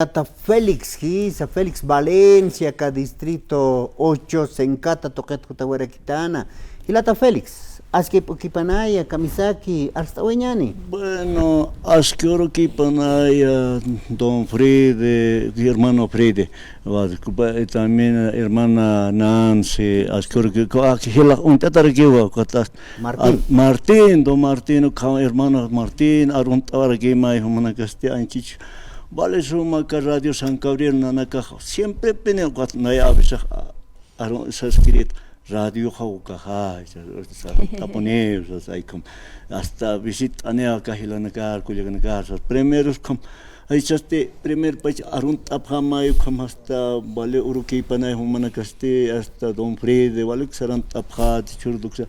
Tata Félix Giza, Félix Valencia, ka distrito 8, Sencata, Toquet, Kutahuaraquitana. Y Lata Félix, Aski Kipanaya, Kamisaki, hasta Weñani. Bueno, Askoro Kipanaya, don Frede, hermano Frede, también hermana Nancy, Askoro Kila, un tatarquiwa, Martín, don Martín, hermano Martín, Aruntavaraquima, y Humana Castellanchich. Vale, suma que Radio San Gabriel Nanaka, siempre penel got naya abisha aron escrito radio Haukaha, taponeos, hasta visita anea Kahilanakar, Kuliganakar, primeros com. Ahí este primer país arunt abhamayo como hasta vale uruki panay humana caste hasta don Frede vale sarant abhat churduxa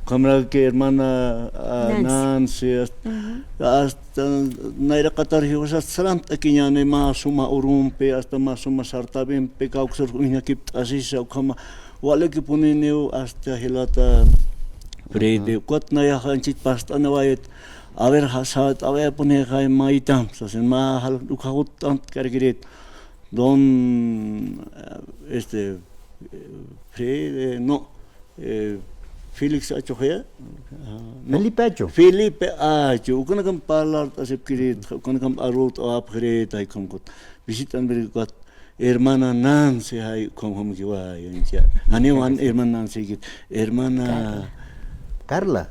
kamra que hermana Nancy hasta naira qatar hiwas sarant akinyane ma suma urumpe hasta ma suma sartabim pe kauxer unya kip asisa kama vale que puneneu hasta hilata Frede quat naya hanchit pasta nawayet a ver, a ver, poner a Maitam, se me ha lucrado tanto que don Fede, no, Félix Achoja, Felipe Acho. Felipe Acho, con que hablar, así que con que arroz o apre, hay como visitan ver hermana Nancy, hay como que va, aniwan hermana Nancy, hermana Carla.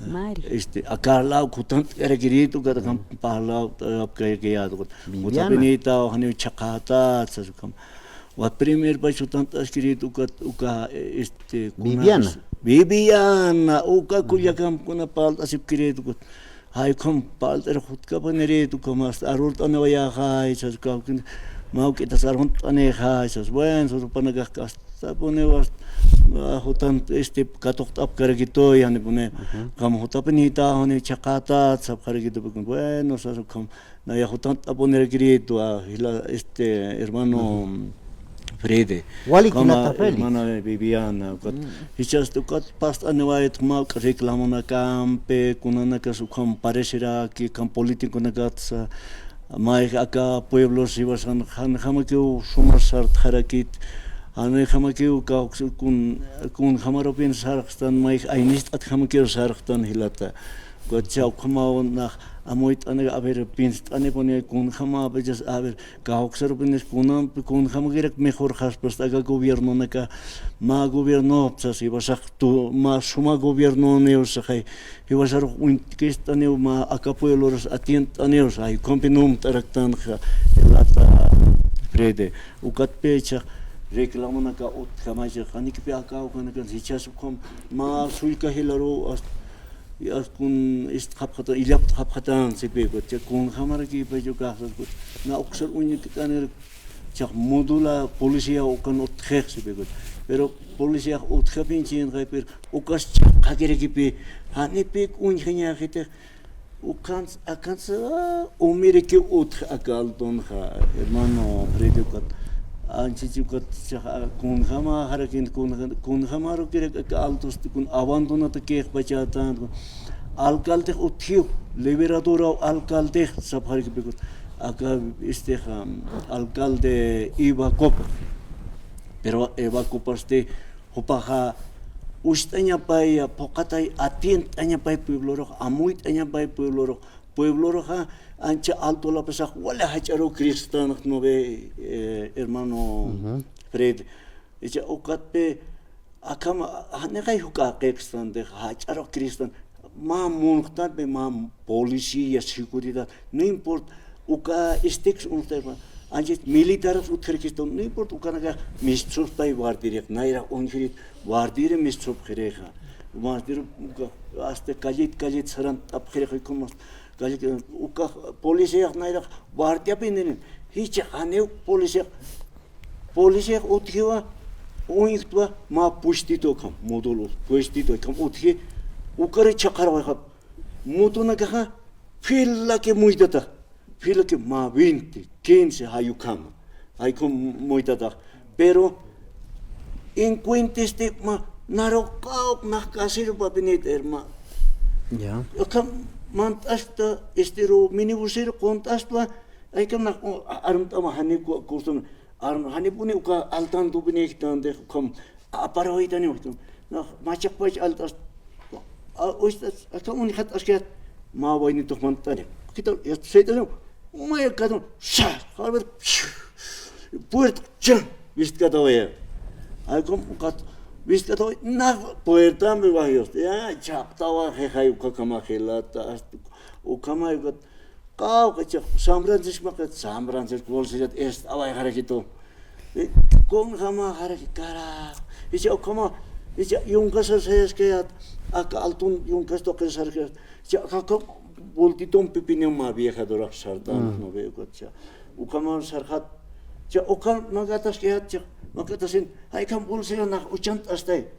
Mari. A Carla, kutant ergirito kada kam pahla apkayado. Utabinita o hani chakata tsakam. Wa primer pa chutant escrito uka Viviana uka kulyakam kuna palta sipkirito kut. Hay kom palta khutka panereto komas arult anawaya hay tsakam. Mau kita sarhunt aneha sas buen so panagas hasta ponevas hotan katok ap kargito yani pone kam hotapenita hone chakata sab kargito bueno sas kam na ya hotan aponer grito hila hermano Frede Kama hermana Viviana hichas tu kat past anewait mau reclamona campe kunana ka sukam parecerá que kam político na gatsa Mai acá pueblos ibas han hamakeu sumarsart harakit ane hamakeu ka kun hamaro pensar stan mai ainist at hamakeu sartan hilata gotcha khamao na amoit ane aber pinst ane pone kun hama bejas aber ka oxer penes kun hamagerek mejor haspas aga gobierno naka ma gobierno psas ibas tu ma suma gobierno neus hay ibas un kistane ma acá pueblos atient aneus hay compinum taraktan lata Frede ukat pecha reclamona ka ut kamaje khanik pe aka ukana kan сейчас kom ma suika hilaro as kun ist khapkhata ilap khapkhatan sepe ko che kun hamara ki pe jo ka na oxer unik kaner chak modula policia ukan utkhek sepe ko pero policia utkhapin chin reper ukas khagere ki pe hani pe un khanya khite ukans akans umire ki ut akal don kha hermano Frede ko anchichukat kun hama harakin kun hamaro kire altos kun abandona te ke bachatan alcalde uthio liberador alcalde safari ke acá alcalde Iba Copa pero Iba Copa hopaja ustaña paya pokatai atient aña pay pueblo amuit aña pay pueblo ancha alto la pesa wala hacharo cristiano no ve hermano Fred echa okatpe akama hanegai huka kextan de hacharo cristiano ma montar be ma policía seguridad no importa uka sticks unterma anche militar utkerkiston no importa ukanaga mistros pay guardirek naira ongirit guardire mistros khereha guardir hasta calle saran apkhere komas uka polisiak naira guardia pinen hiç aneu polisiak uthiwa uintwa ma pustito kam modulo pustito kam uthi ukare chakar wa mutuna ka filla ke muidata filla ke ma 20 15 hayukam hay kom muidata pero encuentre este ma narokao nakasir papinit herma ya kam mant hasta estero minibusero contasta hay que na arum tama hani kursun arum hani puni uka altan tu puni kitande kom aparo itani waktu na macak paj altas oistas akamun hat asket ma wayni to mantane kita ya seidano umay kadon sha harber puerta chen viste tawaya ay kom kat viste tawaya na puerta me vayos ya chaptawa hay uka kama khelata ukama yukat kau kecil Samrancis makat Samrancis bolsejat est awai hari itu kong kama hari kara isi okama isi yungkas saya sekejap ak altun yungkas to kesar ke kakak boltitom pipinnya ma biasa dorak sardan no be kotcha ukama sarhat okam magatas kejap magatasin hai kam bolsejat nak uchant astai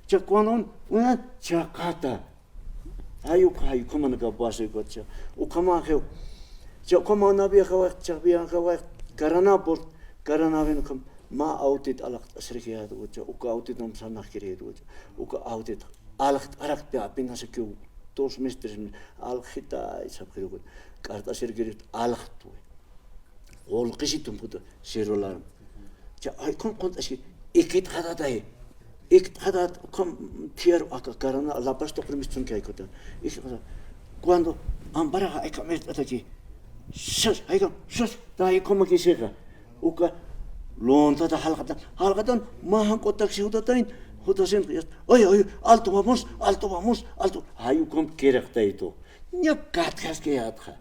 cak konon una cakata ayo kama naga basi kotcha ukama keu kama nabi kawak cakbiang kawak karena venukam ma autit alak asrikiat kotcha uka autit nam sanak kiri kotcha uka autit alak arak te apin hasekeu tos mesters alkhita isapkiri kot karta sergirit alak tu ol qisitum puta serolar ay kon aski ikit khadatai ik hadat kom tier aka karana la pasto permission kai kota ik cuando ambara ai kamet ataki shas ai kam shas dai kom ki sega uka lonta da halqatan ma han kotak siudatain hotasen oi alto vamos ai kom keraktai to nyap kat khas ke atha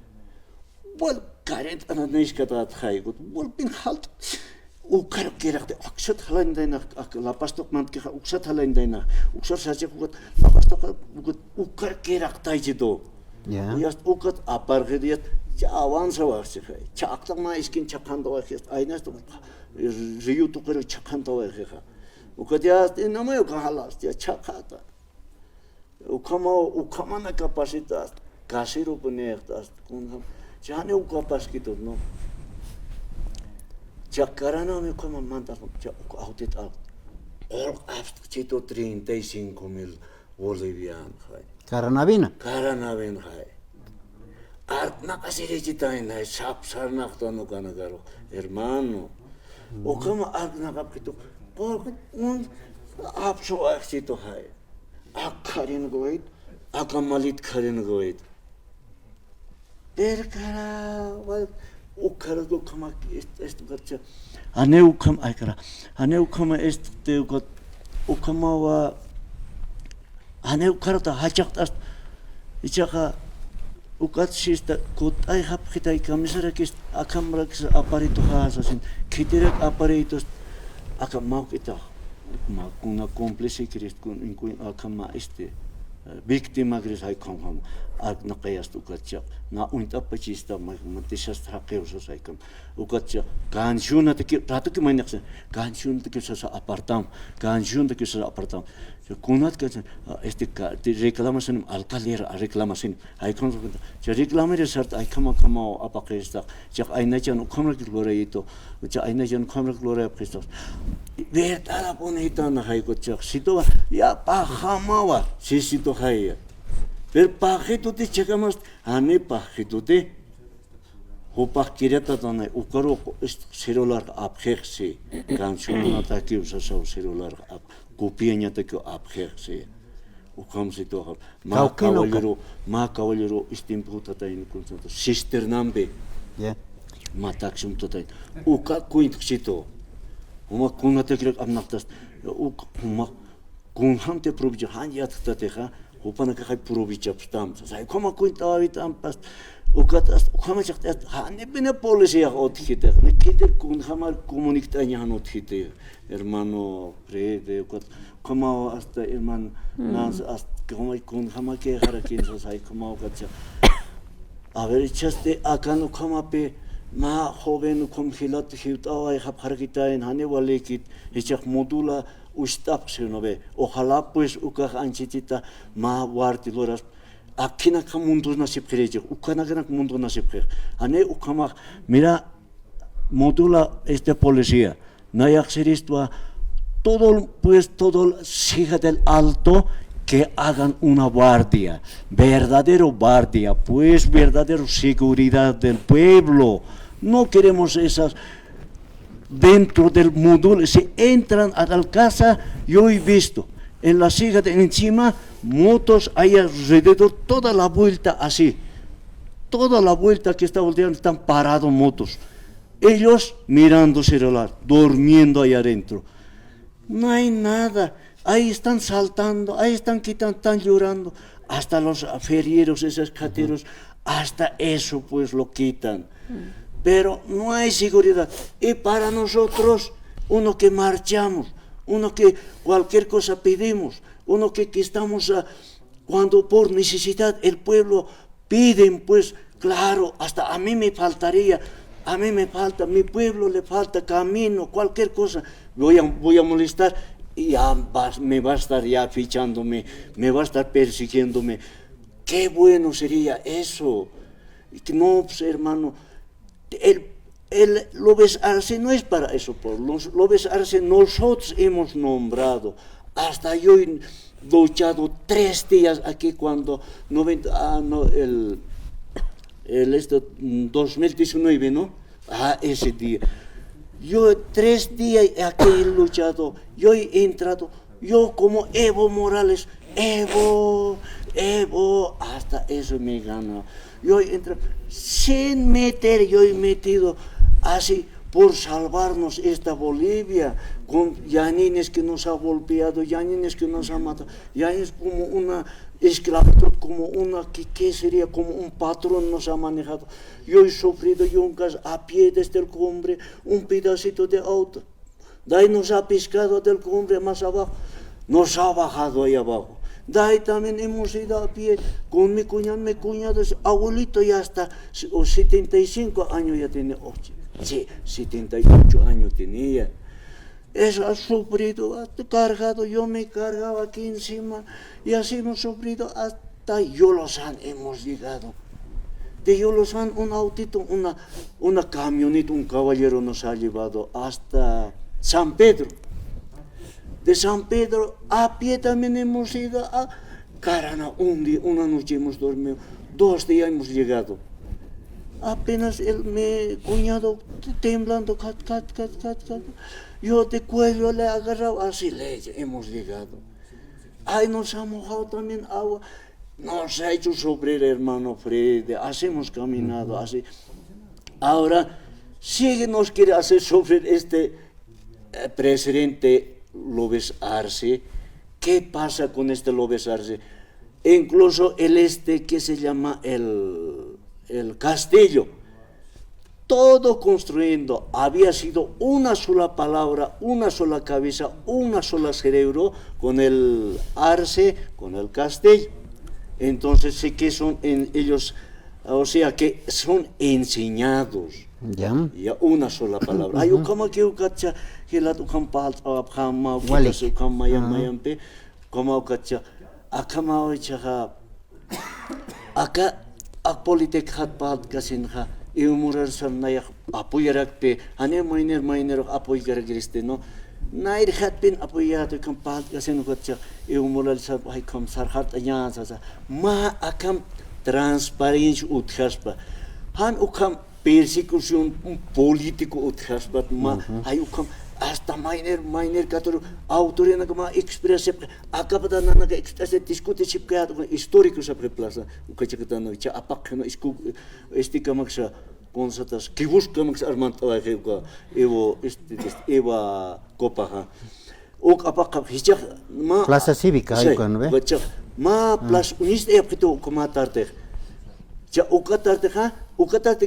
bol karent ananish katat khai gut bol pin halt ukar kerakte aksat halandayna lapastok mantke uksat halandayna uksar saja kuat lapastok ukar keraktay jido yast ukat apargediyat avansa varse khay çaklama iskin çakanda var ki aynas to riyu to kere çakanda var ki ukat ya nama yok halas ya çakata ukama na kapasitas kasiro punertas kun jane ukapaskito no Jakarana me como manda autit al all after 135,000 bolivian hai Karanavina hai art na kasiri jitain hai sap sarnak to no kana garo hermano o como art na kapito por un apso axito hai akarin goit akamalit karin goit perkara ukara do kama est gatcha ane ukam aikara ane ukama est te got ukama wa ane ukara ta hachak ast ichaka ukat sista kot ai hab khitai kamisara kis akamrak aparito hasasin kitirak aparitos akam kita ma kuna komplisi krist kun in akama este victima gris hai kom ag na qayast ukatcha na unt apachista matisas haqeus saikam ukatcha ganjuna te ratuk mainaksa ganjun te sa apartam ganjun te sa apartam kunat ka este reclamación alcalera reclamación hai kon reclamere sart ai kama apaqesta jak ainachan ukamrak gloreito ja ainachan ukamrak glore apqistas vertara bonita na hai kotcha sito ya pahamawa sisito hai per pahito te chekamas ane pahito te hopah kireta tane ukaro serolar apkhexsi ganchuna takiusa serolar ap kopianya takio apkhexsi ukam sito ma cavalero istimputa tain kunta sister nambe ma taksum totai uka kuint sito uma kunata kirek amnaktas uma kunham te probja hanjat tateha upana kai probicha pstam sai koma kuinta avitam pas ukatas ukama chakta hane bene policia otkite ne kiter kun hamar comunictanya otkite hermano prede ukat koma hasta herman nas hasta koma kun hama ke harakin sai koma ukacha a ver chaste akano koma pe ma joven kom khilat khitawa khap harkitain hane wale kit hichak modula ustap senobe ojalá pues uka anchitita ma warti loras akina kamundu nasip kreje ukana kana mundu nasip kre ane ukama mira modula este policía no hay acceso todo siga del alto que hagan una guardia verdadero seguridad del pueblo no queremos esas. Dentro del módulo, si entran a la casa, yo he visto en la silla de encima, motos ahí alrededor, toda la vuelta así. Toda la vuelta que está volteando están parados motos. Ellos mirando celular, durmiendo ahí adentro. No hay nada. Ahí están saltando, ahí están quitando, están llorando. Hasta los ferieros, esos cateros, hasta eso pues lo quitan. Pero no hay seguridad. Y para nosotros, uno que marchamos, uno que cualquier cosa pedimos, uno que estamos, cuando por necesidad el pueblo piden, pues claro, hasta a mí me faltaría, a mí me falta, mi pueblo le falta camino, cualquier cosa, voy a molestar y ya me va a estar ya fichándome, me va a estar persiguiéndome. Qué bueno sería eso. No, pues hermano, el López Arce no es para eso, por López Arce nosotros hemos nombrado, hasta yo he luchado 3 días aquí cuando 2019, ¿no? Ese día. Yo 3 días aquí he luchado, yo he entrado, yo como Evo Morales, Evo, hasta eso me ganó. Yo he entrado, sin meter, yo he metido así por salvarnos esta Bolivia, con Yanines que nos ha golpeado, Yanines que nos ha matado, Yanines como una esclavitud, como una, ¿qué sería? Como un patrón nos ha manejado. Yo he sufrido yuncas a pie desde el cumbre, un pedacito de auto, de ahí nos ha pescado del cumbre más abajo, nos ha bajado ahí abajo. De ahí también hemos ido a pie con mi cuñado, abuelito ya hasta 75 años ya tiene, sí, 78 años tenía. Eso ha sufrido, ha cargado, yo me cargaba aquí encima y así hemos sufrido hasta Yolosan hemos llegado. De Yolosan un autito, una camioneta, un caballero nos ha llevado hasta San Pedro. De San Pedro a pie también hemos ido a Carana, una noche hemos dormido, 2 días hemos llegado. Apenas mi cuñado temblando, cat. Yo de cuello le he agarrado, así hemos llegado. Ahí nos ha mojado también agua, nos ha hecho sufrir, hermano Freddy, así hemos caminado, así. Ahora, sí nos quiere hacer sufrir este presidente López Arce. ¿Qué pasa con este López Arce? Incluso que se llama el castillo, todo construyendo, había sido una sola palabra, una sola cabeza, una sola cerebro con el Arce, con el castillo. Entonces sí que son ellos, o sea que son enseñados. Ya una sola palabra. Hay como que ucacha, que la ucampal abhama, que se ucamayampe, como ucacha, akama uchaha, aka akpolitik hatpal kasinha, y umurar sanaya apoyarakpe, ane miner apoyaragriste, no. Nair hatpin apoyado kampal kasin ucacha, y umurar sab hay kam sarhat ayansa, ma akam transparencia uthaspa, han ukam persecución político uthaspa, ma hay ukam hasta miner katoro autoria na kama express akapata na express discute chipka histórico sa preplaza ukachakata no cha apak no isku kamaksa consatas que busca max armant evo copa ok apak hicha ma Plaza Cívica hay con ve ma plus unis epito como tarde ya ukatarte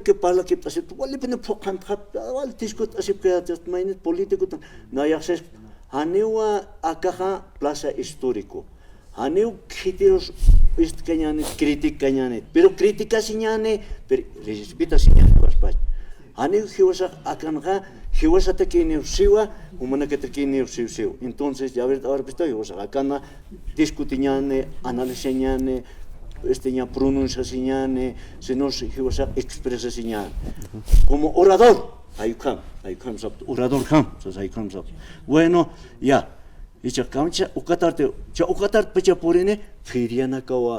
que parla que pase wali pene fokan wal discut asip que mainet político na yases hanewa akaha plaza histórico haneu critiros cañane crítica cañane pero crítica siñane pero respeta siñane paspa haneu hiwasa akanja hiwasa te que neusiwa humana que te que neusiwa entonces ya ver ahora estoy hiwasa akana discutiñane analizañane pronuncia señane, se nos expresa señane. Como orador, ahí comes up, orador comes up. Bueno, ya icha kamcha ukatarte cha ukatart pecha porine feriana kawa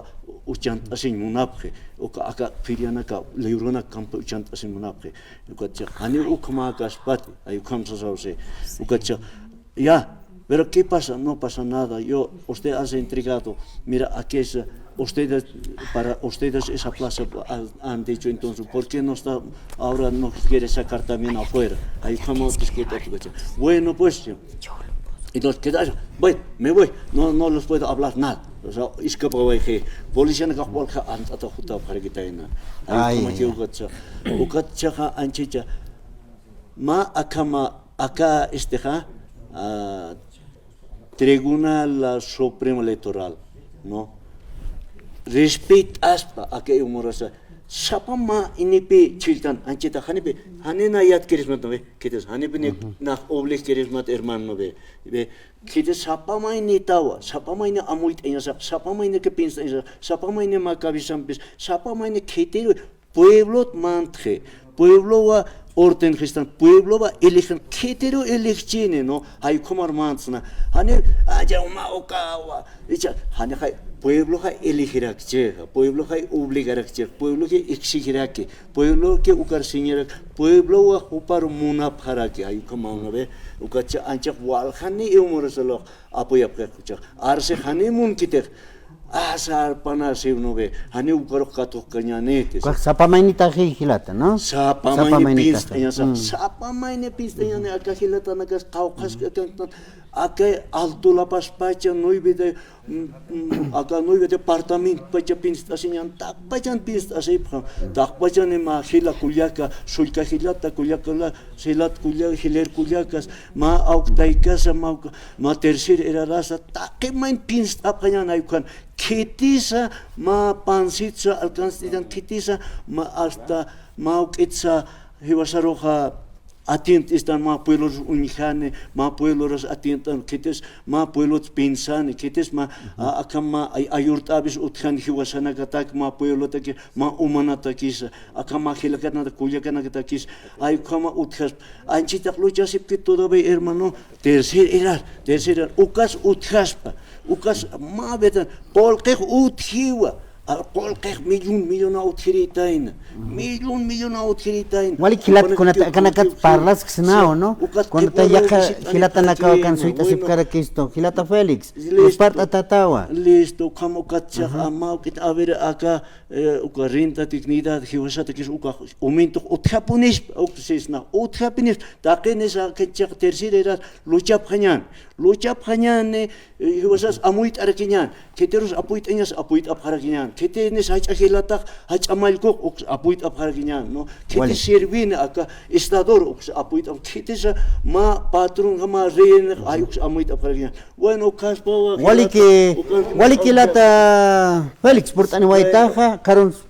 uchant asin munaphe uka aka feriana ka leurona campo uchant asin munaphe ukacha hani ukma kaspati ay kamsa sauce ukacha ya pero qué pasa no pasa nada yo usted ha intrigado mira aquí es ustedes para ustedes esa plaza han dicho entonces ¿por qué no está ahora no quiere sacar también afuera ahí como bueno pues entonces quedas me voy no les puedo hablar nada o sea escapa que policía no cae anta justa para que taina ahí como que ugatcha anchicha ma acá Tribunal Supremo Electoral, ¿no? Respect aspa aquello morosa. Sapama inipi chiltan anchita hanipi hanena yat kerismat no ve kites hanipi ne na oblig kerismat hermano ve kites sapama ini tawa sapama ini amuit enya sapama ini que piensa sapama ini makabisam pis sapama ini ketero pueblo mantre pueblo wa orden Cristian pueblo va eligen ketero elecchine no hay como armansna hane aja uma okawa dicha hane hay pueblo hay elegirá que pueblo hay obligará que pueblo que exigirá que pueblo que ucarsiñera pueblo va upar muna para que hay como una vez ucacha ancha wal hane umoroselo apoya que arse hane mun kiter asar panas no ve hani ukaro kato kanyanetes sapamaini taji hilata no sapamaini pista ya acá hilata nagas kaukas acá alto la paspacha no ibede acá no ibede departamento pacha pista sinyan tak pachan pista sepha tak pachan ma hila kulyaka sulka hilata kulyaka la silat kulyak hiler kulyakas ma auktaikasa ma tercer era rasa tak main pista apanya ayukan kitisa ma pansitsa alcanzan kitisa ma hasta ma ukitsa hiwasaroja atient están ma pueblos unijane ma pueblos atientan kites ma pueblos pensan kites ma akama ayurtabis uthan hiwasana katak ma pueblo take ma umanata kisa akama hilakana kulyakana katakis ay kama uthas anchita luchasip que todavía hermano tercer era ukas uthaspa ukas ma betan polqe uthiwa polqe millón uthiritain millón uthiritain wali kilat kanakat parlas ksnao no cuando ta yaka hilata nakaw kan suita sipkara kisto hilata Felix part atatawa listo como katcha amau kit aver acá ukarinta dignidad hiwasata kis uka momento uthapunis uksisna uthapunis takenesa ketcha tercera lucha phanyan hiwasas amuit arkinyan keteros apuit enyas apuit aparakinyan ketenes hach hilata hach amalko apuit aparakinyan no kete servin acá estador apuit ketesa ma patron ma rein ayux amuit aparakinyan bueno kaspa wali kilata Felix portani waitaja karon